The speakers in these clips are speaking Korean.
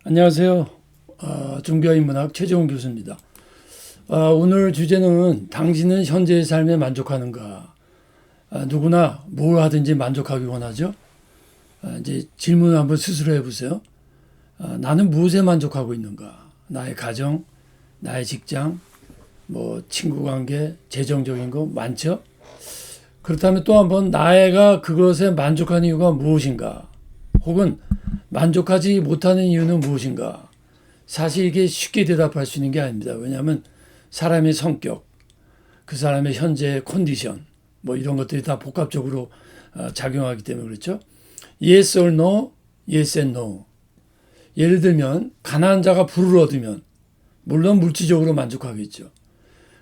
안녕하세요. 종교인문학 최재훈 교수입니다. 오늘 주제는 당신은 현재의 삶에 만족하는가? 누구나 뭘 하든지 만족하기 원하죠. 이제 질문을 한번 스스로 해보세요. 나는 무엇에 만족하고 있는가? 나의 가정, 나의 직장, 뭐 친구 관계, 재정적인 거 많죠? 그렇다면 또 한번 나가 그것에 만족하는 이유가 무엇인가? 혹은 만족하지 못하는 이유는 무엇인가? 사실 이게 쉽게 대답할 수 있는 게 아닙니다. 왜냐하면 사람의 성격, 그 사람의 현재의 컨디션, 뭐 이런 것들이 다 복합적으로 작용하기 때문에 그렇죠. Yes or no, yes and no. 예를 들면 가난한 자가 불을 얻으면 물론 물질적으로 만족하겠죠.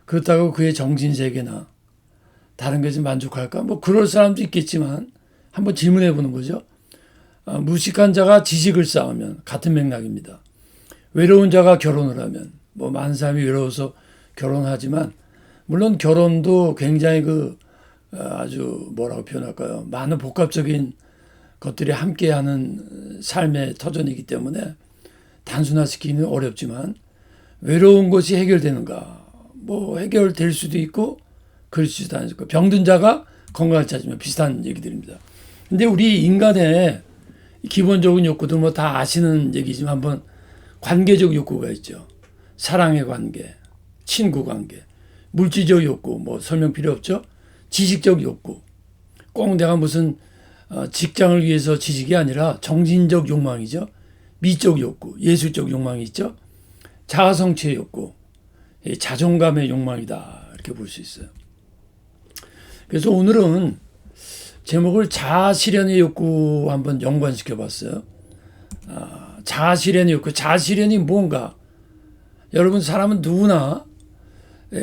그렇다고 그의 정신세계나 다른 것에 만족할까? 뭐 그럴 사람도 있겠지만 한번 질문해 보는 거죠. 무식한 자가 지식을 쌓으면 같은 맥락입니다. 외로운 자가 결혼을 하면 뭐 많은 사람이 외로워서 결혼하지만 물론 결혼도 굉장히 아주 뭐라고 표현할까요? 많은 복합적인 것들이 함께하는 삶의 터전이기 때문에 단순화시키기는 어렵지만 외로운 것이 해결되는가? 뭐 해결될 수도 있고 그럴 수도 않고 병든 자가 건강을 찾으면 비슷한 얘기들입니다. 근데 우리 인간의 기본적인 욕구들 뭐 다 아시는 얘기지만 한번 관계적 욕구가 있죠. 사랑의 관계, 친구 관계, 물질적 욕구 뭐 설명 필요 없죠. 지식적 욕구. 꼭 내가 무슨 직장을 위해서 지식이 아니라 정신적 욕망이죠. 미적 욕구, 예술적 욕망이 있죠. 자아 성취의 욕구, 자존감의 욕망이다 이렇게 볼 수 있어요. 그래서 오늘은 제목을 자아실현의 욕구 한번 연관시켜 봤어요. 자아실현의 욕구. 자아실현이 뭔가? 여러분 사람은 누구나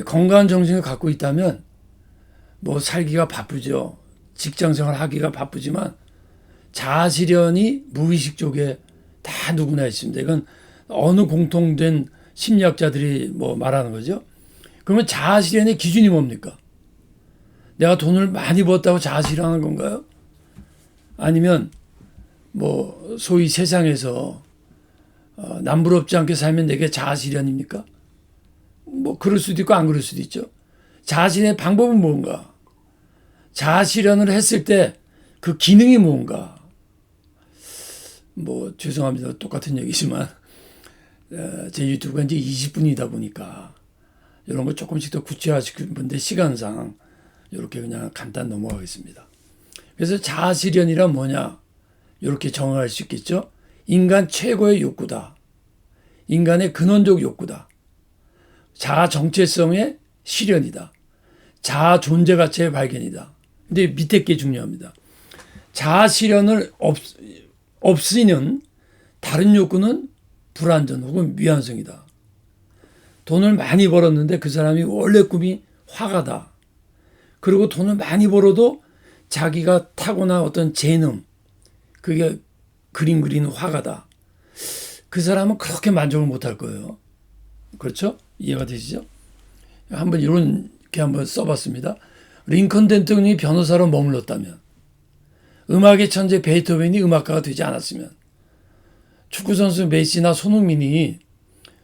건강한 정신을 갖고 있다면 뭐 살기가 바쁘죠. 직장생활 하기가 바쁘지만 자아실현이 무의식 쪽에 다 누구나 있습니다. 이건 어느 공통된 심리학자들이 뭐 말하는 거죠. 그러면 자아실현의 기준이 뭡니까? 내가 돈을 많이 벌었다고 자아실현하는 건가요? 아니면 뭐 소위 세상에서 남부럽지 않게 살면 내게 자아실현입니까? 뭐 그럴 수도 있고 안 그럴 수도 있죠. 자아실현의 방법은 뭔가? 자아실현을 했을 때 그 기능이 뭔가? 뭐 죄송합니다. 똑같은 얘기지만 제 유튜브가 이제 20분이다 보니까 이런 거 조금씩 더 구체화시키는 분데 시간상 이렇게 그냥 간단 넘어가겠습니다. 그래서 자아실현이란 뭐냐? 이렇게 정의할 수 있겠죠. 인간 최고의 욕구다. 인간의 근원적 욕구다. 자아 정체성의 실현이다. 자아 존재 가치의 발견이다. 근데 밑에 게 중요합니다. 자아 실현을 없이는 다른 욕구는 불완전 혹은 미완성이다. 돈을 많이 벌었는데 그 사람이 원래 꿈이 화가다. 그리고 돈을 많이 벌어도 자기가 타고난 어떤 재능, 그게 그림 그리는 화가다. 그 사람은 그렇게 만족을 못할 거예요. 그렇죠? 이해가 되시죠? 한번 이렇게 한번 써봤습니다. 링컨 대통령이 변호사로 머물렀다면, 음악의 천재 베토벤이 음악가가 되지 않았으면, 축구선수 메시나 손흥민이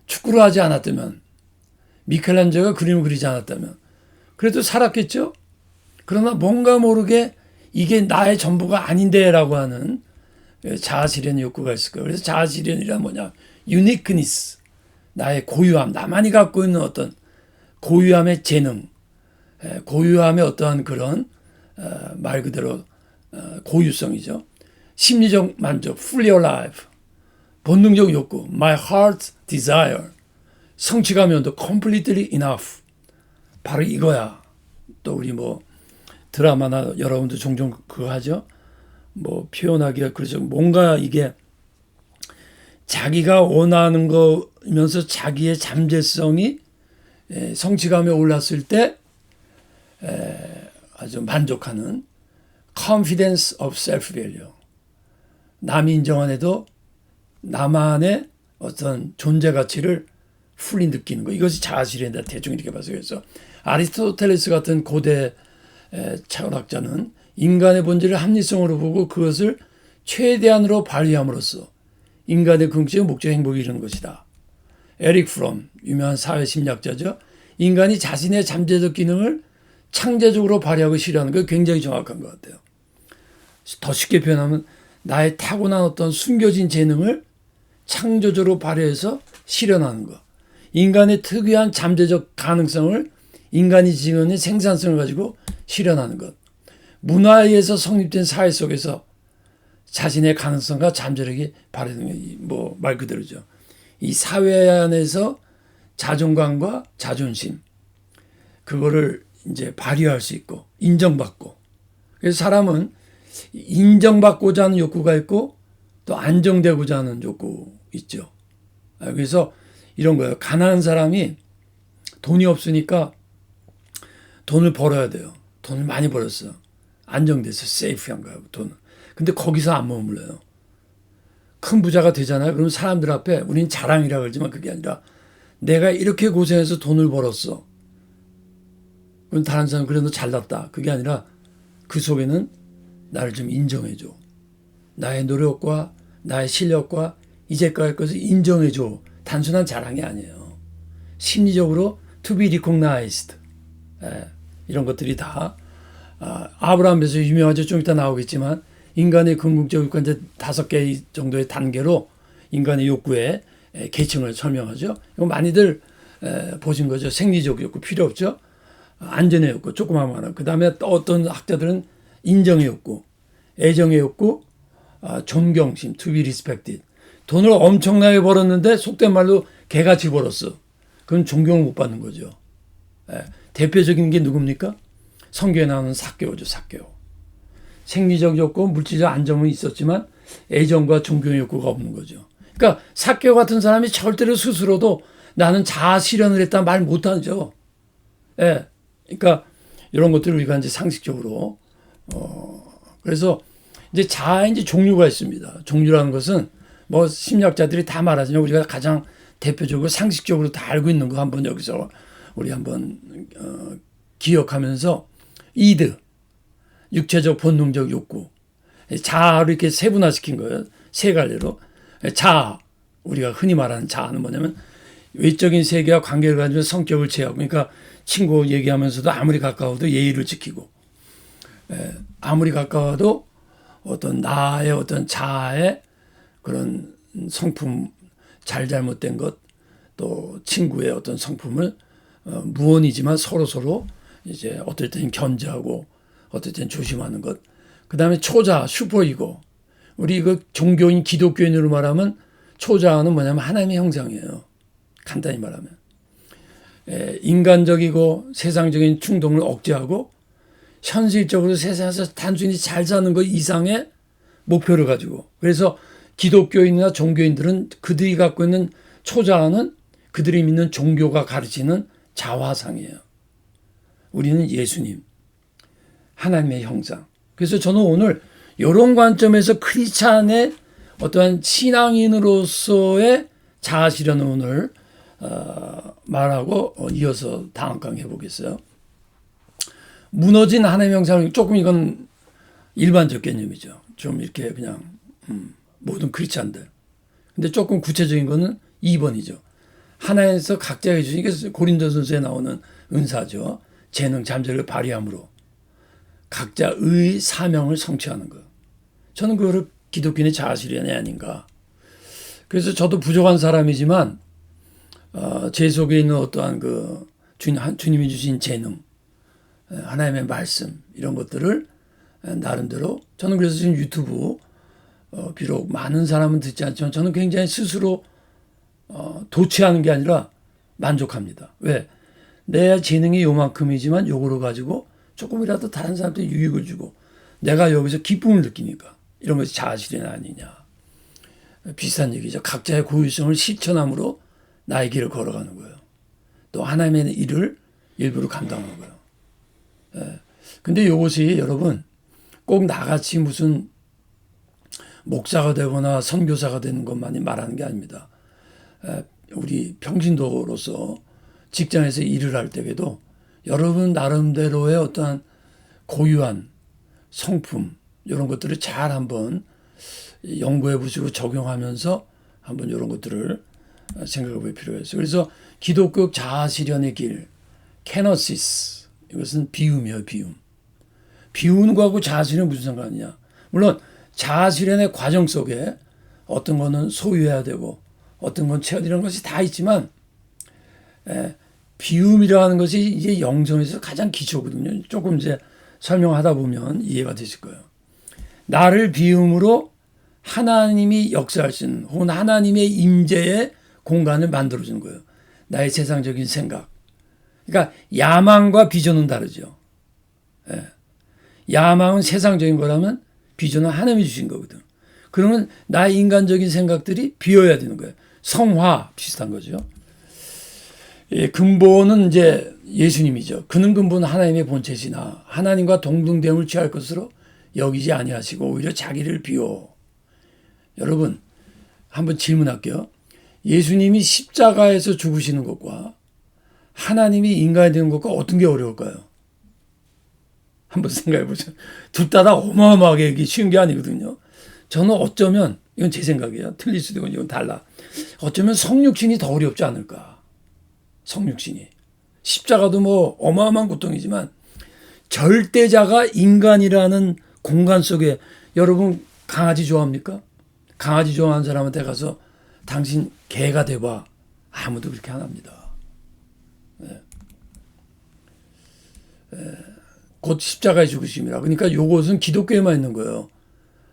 축구를 하지 않았다면, 미켈란젤로가 그림을 그리지 않았다면, 그래도 살았겠죠? 그러나 뭔가 모르게 이게 나의 전부가 아닌데라고 하는 자아실현 욕구가 있을 거예요. 그래서 자아실현이란 뭐냐? 유니크니스, 나의 고유함, 나만이 갖고 있는 어떤 고유함의 재능, 고유함의 어떠한 그런 말 그대로 고유성이죠. 심리적 만족, fully alive, 본능적 욕구, my heart's desire, 성취감이 온도, completely enough. 바로 이거야. 또 우리 뭐 드라마나 여러분도 종종 그거 하죠. 뭐 표현하기가 그렇죠. 뭔가 이게 자기가 원하는 거면서 자기의 잠재성이 성취감에 올랐을 때 아주 만족하는 confidence of self-value. 남이 인정 안 해도 나만의 어떤 존재 가치를 fully 느끼는 거. 이것이 자아실현이다. 대충 이렇게 봐서 그래서 아리스토텔레스 같은 고대 철학자는 인간의 본질을 합리성으로 보고 그것을 최대한으로 발휘함으로써 인간의 궁극적 목적 행복이 이루는 것이다. 에릭 프롬, 유명한 사회심리학자죠. 인간이 자신의 잠재적 기능을 창조적으로 발휘하고 실현하는 게 굉장히 정확한 것 같아요. 더 쉽게 표현하면 나의 타고난 어떤 숨겨진 재능을 창조적으로 발휘해서 실현하는 것. 인간의 특유한 잠재적 가능성을 인간이 지닌 생산성을 가지고 실현하는 것. 문화에 의해서 성립된 사회 속에서 자신의 가능성과 잠재력이 발휘되는 게 말 그대로죠. 이 사회 안에서 자존감과 자존심 그거를 이제 발휘할 수 있고 인정받고 그래서 사람은 인정받고자 하는 욕구가 있고 또 안정되고자 하는 욕구 있죠. 그래서 이런 거예요. 가난한 사람이 돈이 없으니까 돈을 벌어야 돼요. 돈을 많이 벌었어. 안정돼서 세이프한 거예요. 돈은. 근데 거기서 안 머물러요. 큰 부자가 되잖아요. 그럼 사람들 앞에 우린 자랑이라 그러지만 그게 아니라 내가 이렇게 고생해서 돈을 벌었어. 그럼 다른 사람 그래 너 잘났다. 그게 아니라 그 속에는 나를 좀 인정해줘. 나의 노력과 나의 실력과 이제까지 것을 인정해줘. 단순한 자랑이 아니에요. 심리적으로 to be recognized. 이런 것들이 다 아브라함에서 유명하죠. 좀 이따 나오겠지만 인간의 궁극적 욕구가 이제 5개 정도의 단계로 인간의 욕구의 계층을 설명하죠. 이거 많이들 보신 거죠. 생리적 욕구 필요 없죠. 안전의 욕구 조그만 하나. 그 다음에 또 어떤 학자들은 인정의 욕구, 애정의 욕구, 존경심, to be respected. 돈을 엄청나게 벌었는데 속된 말로 개같이 벌었어. 그건 존경을 못 받는 거죠. 대표적인 게 누굽니까? 성경에 나오는 삭개오죠. 삭개오. 생리적 욕구, 물질적 안정은 있었지만 애정과 존경의 욕구가 없는 거죠. 그러니까 삭개오 같은 사람이 절대로 스스로도 나는 자아 실현을 했다 말 못하죠. 그러니까 이런 것들을 우리가 이제 상식적으로 그래서 이제 자아에 이제 종류가 있습니다. 종류라는 것은 뭐 심리학자들이 다 말하지만 우리가 가장 대표적으로 상식적으로 다 알고 있는 거 한번 여기서 우리 한번 기억하면서 이드 육체적 본능적 욕구 자아를 이렇게 세분화시킨 거예요. 세 갈래로 자아 우리가 흔히 말하는 자아는 뭐냐면 외적인 세계와 관계를 가지고 성격을 취하고 그러니까 친구 얘기하면서도 아무리 가까워도 예의를 지키고 아무리 가까워도 어떤 나의 어떤 자아의 그런 성품 잘못된 것 또 친구의 어떤 성품을 무언이지만 서로 이제 어떨 때는 견제하고 어떨 때는 조심하는 것. 그 다음에 초자 슈퍼이고 우리 그 종교인 기독교인으로 말하면 초자는 뭐냐면 하나님의 형상이에요. 간단히 말하면 인간적이고 세상적인 충동을 억제하고 현실적으로 세상에서 단순히 잘 사는 것 이상의 목표를 가지고 그래서 기독교인이나 종교인들은 그들이 갖고 있는 초자아는 그들이 믿는 종교가 가르치는 자화상이에요. 우리는 예수님, 하나님의 형상. 그래서 저는 오늘 이런 관점에서 크리스찬의 어떠한 신앙인으로서의 자아 실현을 오늘 말하고 이어서 다음 강의 해보겠어요. 무너진 하나님의 형상 조금 이건 일반적 개념이죠. 좀 이렇게 그냥 모든 크리스찬들. 근데 조금 구체적인 거는 2번이죠. 하나님께서 각자에게 주신 게 고린도전서에 나오는 은사죠. 재능, 잠재력을 발휘함으로 각자의 사명을 성취하는 거. 저는 그거를 기독교인의 자아 실현이 아닌가. 그래서 저도 부족한 사람이지만 제 속에 있는 어떠한 그 주님이 주신 재능, 하나님의 말씀 이런 것들을 나름대로 저는 그래서 지금 유튜브 비록 많은 사람은 듣지 않지만 저는 굉장히 스스로 도취하는 게 아니라 만족합니다. 왜? 내 재능이 요만큼이지만 요거를 가지고 조금이라도 다른 사람한테 유익을 주고 내가 여기서 기쁨을 느끼니까 이런 것이 자아 실현 아니냐. 비슷한 얘기죠. 각자의 고유성을 실천함으로 나의 길을 걸어가는 거예요. 또 하나님의 일을 일부러 감당하는 거예요. 근데 이것이 여러분 꼭 나같이 무슨 목사가 되거나 선교사가 되는 것만이 말하는 게 아닙니다. 우리 평신도로서 직장에서 일을 할 때에도 여러분 나름대로의 어떠한 고유한 성품 이런 것들을 잘 한번 연구해 보시고 적용하면서 한번 이런 것들을 생각해 볼 필요가 있어요. 그래서 기독교 자아실현의 길, 캐너시스, 이것은 비움이에요, 비움. 비우는 거하고 자아실현 무슨 상관이냐. 물론 자아실현의 과정 속에 어떤 거는 소유해야 되고 어떤 건 채워야 되는 것이 다 있지만 비움이라는 것이 이제 영성에서 가장 기초거든요. 조금 이제 설명하다 보면 이해가 되실 거예요. 나를 비움으로 하나님이 역사할 수 있는 혹은 하나님의 임재의 공간을 만들어주는 거예요. 나의 세상적인 생각. 그러니까 야망과 비전은 다르죠. 야망은 세상적인 거라면 비전은 하나님이 주신 거거든. 그러면 나의 인간적인 생각들이 비어야 되는 거예요. 성화 비슷한 거죠. 근본은 이제 예수님이죠. 그는 근본 하나님의 본체시나 하나님과 동등됨을 취할 것으로 여기지 아니하시고 오히려 자기를 비워. 여러분 한번 질문할게요. 예수님이 십자가에서 죽으시는 것과 하나님이 인간이 되는 것과 어떤 게 어려울까요? 한번 생각해 보죠. 둘 다 어마어마하게 쉬운 게 아니거든요. 저는 어쩌면 이건 제 생각이에요. 틀릴 수도 있고 이건 달라. 어쩌면 성육신이 더 어렵지 않을까. 성육신이. 십자가도 뭐 어마어마한 고통이지만 절대자가 인간이라는 공간 속에 여러분 강아지 좋아합니까? 강아지 좋아하는 사람한테 가서 당신 개가 돼봐. 아무도 그렇게 안 합니다. 곧 십자가의 죽으심이라. 그러니까 요것은 기독교에만 있는 거예요.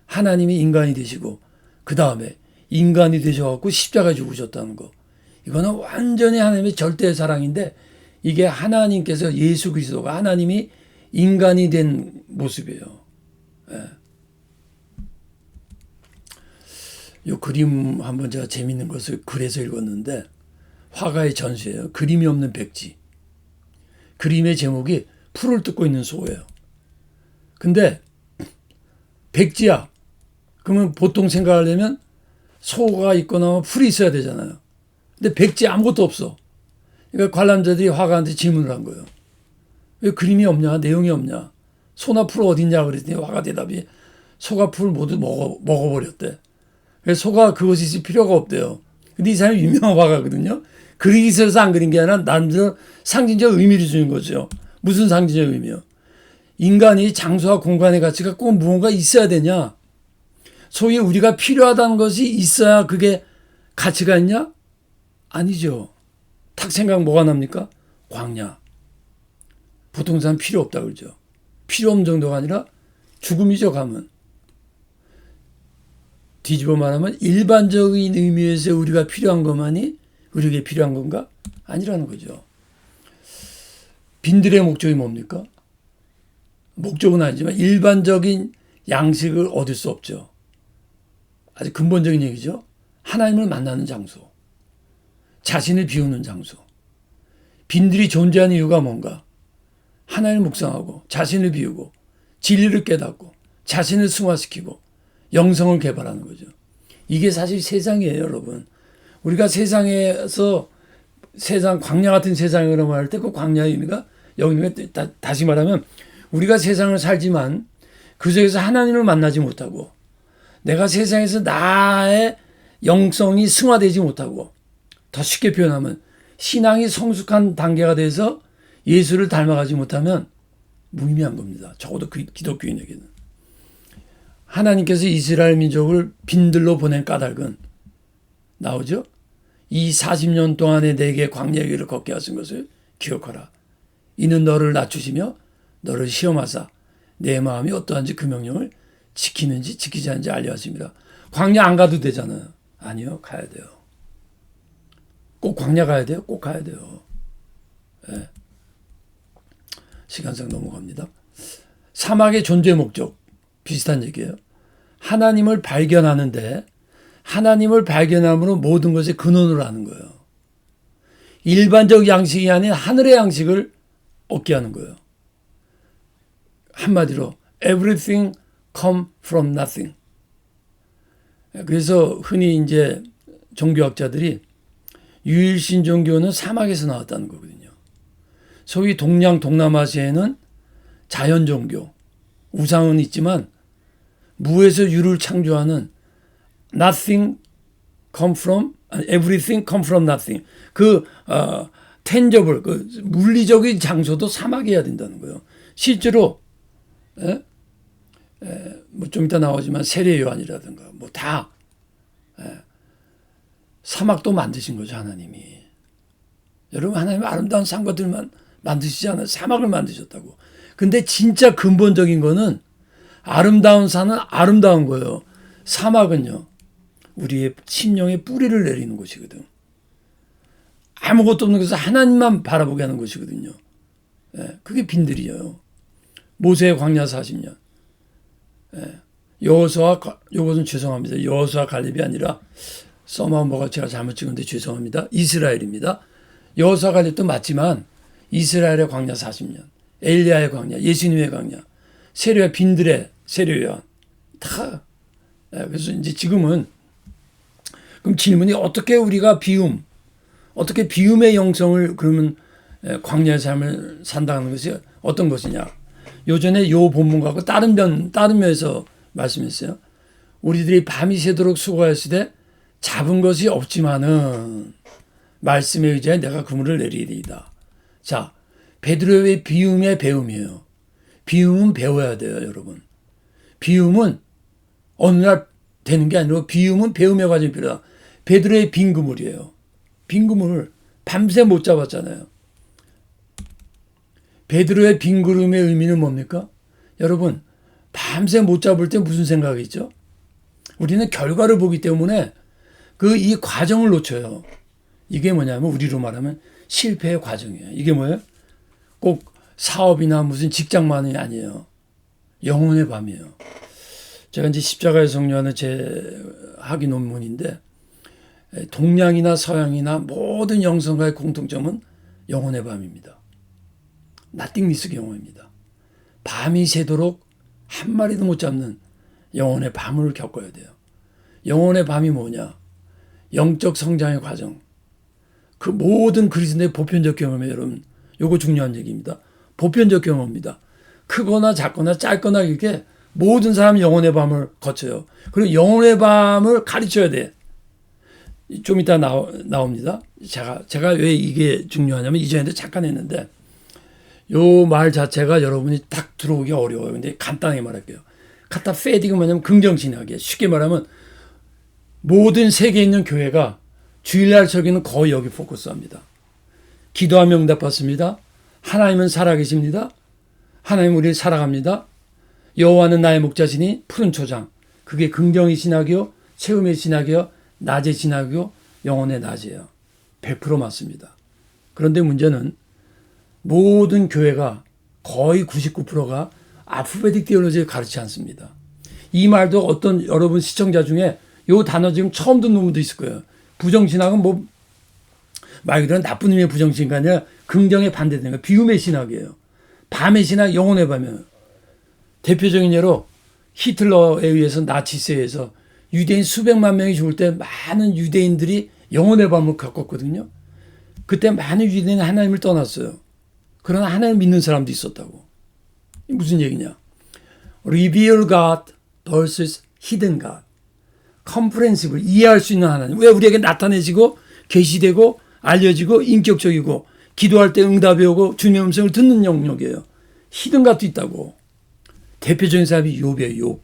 하나님이 인간이 되시고 그 다음에 인간이 되셔갖고 십자가에 죽으셨다는 거. 이거는 완전히 하나님의 절대 사랑인데 이게 하나님께서 예수 그리스도가 하나님이 인간이 된 모습이에요. 이 그림 한번 제가 재밌는 것을 글에서 읽었는데 화가의 전시예요. 그림이 없는 백지. 그림의 제목이 풀을 뜯고 있는 소예요. 근데 백지야. 그러면 보통 생각하려면 소가 있거나 풀이 있어야 되잖아요. 근데 백지 아무것도 없어. 그러니까 관람자들이 화가한테 질문을 한 거예요. 왜 그림이 없냐? 내용이 없냐? 소나 풀 어딨냐? 그랬더니 화가 대답이 소가 풀 모두 먹어버렸대. 그래서 소가 그것이 있을 필요가 없대요. 근데 이 사람이 유명한 화가거든요. 그리기 위해서 안 그린 게 아니라 남들 상징적 의미를 주는 거죠. 무슨 상징적 의미요? 인간이 장소와 공간의 가치가 꼭 무언가 있어야 되냐? 소위 우리가 필요하다는 것이 있어야 그게 가치가 있냐? 아니죠. 탁 생각 뭐가 납니까? 광야. 보통 사람 필요 없다 그러죠. 필요 없는 정도가 아니라 죽음이죠, 가면. 뒤집어 말하면 일반적인 의미에서 우리가 필요한 것만이 우리에게 필요한 건가? 아니라는 거죠. 빈들의 목적이 뭡니까? 목적은 아니지만 일반적인 양식을 얻을 수 없죠. 아주 근본적인 얘기죠. 하나님을 만나는 장소. 자신을 비우는 장소. 빈들이 존재하는 이유가 뭔가? 하나님을 묵상하고 자신을 비우고 진리를 깨닫고 자신을 승화시키고 영성을 개발하는 거죠. 이게 사실 세상이에요, 여러분. 우리가 세상에서 세상 광야 같은 세상이라고 말할 때 그 광야의 의미가 여기 다시 말하면 우리가 세상을 살지만 그 속에서 하나님을 만나지 못하고 내가 세상에서 나의 영성이 승화되지 못하고 더 쉽게 표현하면 신앙이 성숙한 단계가 돼서 예수를 닮아가지 못하면 무의미한 겁니다. 적어도 기독교인에게는. 하나님께서 이스라엘 민족을 빈들로 보낸 까닭은 나오죠? 이 40년 동안에 내게 광야의 길을 걷게 하신 것을 기억하라. 이는 너를 낮추시며 너를 시험하사 내 마음이 어떠한지 그 명령을 지키는지 지키지 않는지 알려 하십니다. 광야 안 가도 되잖아요. 아니요. 가야 돼요. 꼭 광야 가야 돼요? 꼭 가야 돼요. 네. 시간상 넘어갑니다. 사막의 존재 목적 비슷한 얘기예요. 하나님을 발견하는데 하나님을 발견함으로 모든 것의 근원을 아는 거예요. 일반적 양식이 아닌 하늘의 양식을 얻게 하는 거예요. 한마디로 everything come from nothing. 그래서 흔히 이제 종교학자들이 유일신 종교는 사막에서 나왔다는 거거든요. 소위 동남아시아에는 자연 종교, 우상은 있지만 무에서 유를 창조하는 nothing everything come from nothing. tangible, 물리적인 장소도 사막이어야 된다는 거예요. 실제로, 뭐 좀 이따 나오지만 세례 요한이라든가, 뭐 다, 사막도 만드신 거죠, 하나님이. 여러분, 하나님 아름다운 산것들만 만드시지 않아요. 사막을 만드셨다고. 근데 진짜 근본적인 거는 아름다운 산은 아름다운 거예요. 사막은요, 우리의 심령의 뿌리를 내리는 곳이거든. 아무것도 없는 곳에서 하나님만 바라보게 하는 곳이거든요. 그게 빈들이에요. 모세의 광야 40년. 요것은 죄송합니다. 여호수아 갈렙이 아니라 써마운버가 제가 잘못 찍은데 죄송합니다. 이스라엘입니다. 여호수아 갈렙도 맞지만 이스라엘의 광야 40년, 엘리야의 광야, 예수님의 광야, 세례와 빈들의 세례요한 다. 그래서 이제 지금은 그럼 질문이 어떻게 우리가 어떻게 비움의 영성을 그러면 광야의 삶을 산다는 것이 어떤 것이냐? 요전에 요 본문 갖고 다른 면에서 말씀했어요. 우리들이 밤이 새도록 수고하였을 때 잡은 것이 없지만은 말씀에 의지하여 내가 그물을 내리리이다. 자, 베드로의 비움의 배움이에요. 비움은 배워야 돼요, 여러분. 비움은 어느 날 되는 게 아니라 비움은 배움의 과정이 필요하다. 베드로의 빈 그물이에요. 빈 그물을 밤새 못 잡았잖아요. 베드로의 빈 그물의 의미는 뭡니까? 여러분, 밤새 못 잡을 때 무슨 생각이 있죠? 우리는 결과를 보기 때문에 이 과정을 놓쳐요. 이게 뭐냐면 우리로 말하면 실패의 과정이에요. 이게 뭐예요? 꼭 사업이나 무슨 직장만이 아니에요. 영혼의 밤이에요. 제가 이제 십자가의 성료하는 제 학위 논문인데 동양이나 서양이나 모든 영성가의 공통점은 영혼의 밤입니다. 나띵 미스의 영혼입니다. 밤이 새도록 한 마리도 못 잡는 영혼의 밤을 겪어야 돼요. 영혼의 밤이 뭐냐? 영적 성장의 과정. 그 모든 그리스도의 보편적 경험이에요, 여러분. 요거 중요한 얘기입니다. 보편적 경험입니다. 크거나 작거나 짧거나 이렇게 모든 사람이 영혼의 밤을 거쳐요. 그리고 영혼의 밤을 가르쳐야 돼. 좀 이따 나옵니다. 제가 왜 이게 중요하냐면 이전에도 잠깐 했는데 요 말 자체가 여러분이 딱 들어오기 어려워요. 근데 간단하게 말할게요. 카타페디가 뭐냐면 긍정신학이에요. 쉽게 말하면 모든 세계에 있는 교회가 주일날 설교는 거의 여기 포커스합니다. 기도하며 응답받습니다. 하나님은 살아계십니다. 하나님 우리를 사랑합니다. 여호와는 나의 목자시니 푸른 초장. 그게 긍정의 신학이요, 체험의 신학이요, 낮의 신학이요, 영혼의 낮이에요. 100% 맞습니다. 그런데 문제는 모든 교회가 거의 99%가 알파베틱 디올로지를 가르치지 않습니다. 이 말도 어떤 여러분 시청자 중에 이 단어 지금 처음 듣는 분도 있을 거예요. 부정신학은 말 그대로 나쁜 의미의 부정신학이 아니라 긍정에 반대되는 거예요. 비움의 신학이에요. 밤의 신학, 영혼의 밤이에요. 대표적인 예로 히틀러에 의해서 나치스에 의해서 유대인 수백만 명이 죽을 때 많은 유대인들이 영혼의 밤을 겪었거든요. 그때 많은 유대인이 하나님을 떠났어요. 그러나 하나님을 믿는 사람도 있었다고. 무슨 얘기냐? Reveal God versus Hidden God. 컴프렌시블, 이해할 수 있는 하나님. 왜 우리에게 나타내시고 계시되고 알려지고 인격적이고 기도할 때 응답이 오고 주님의 음성을 듣는 영역이에요. 히든 갓도 있다고. 대표적인 사람이 욥이에요. 욥.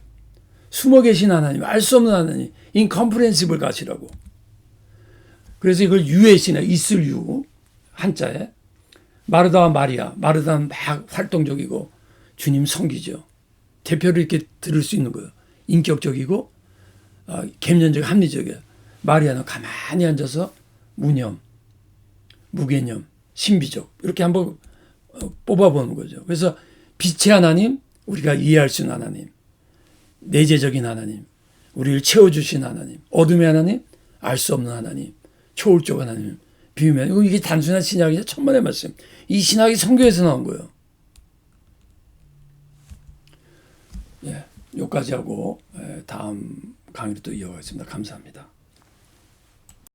숨어 계신 하나님, 알 수 없는 하나님, 인컴프렌시블 갓이라고. 그래서 이걸 유의 신학, 있을 유 한자에 마르다와 마리아, 마르다는 막 활동적이고 주님 섬기죠. 대표를 이렇게 들을 수 있는 거예요. 인격적이고 객관적, 합리적이에요. 마리아는 가만히 앉아서 무념, 무개념, 신비적 이렇게 한번 뽑아보는 거죠. 그래서 빛의 하나님, 우리가 이해할 수 있는 하나님, 내재적인 하나님, 우리를 채워주신 하나님, 어둠의 하나님, 알 수 없는 하나님, 초월적 하나님, 비유면 이게 단순한 신약이냐? 천만의 말씀. 이 신학이 성경에서 나온 거예요. 예, 여기까지 하고 다음 강의로 또 이어가겠습니다. 감사합니다.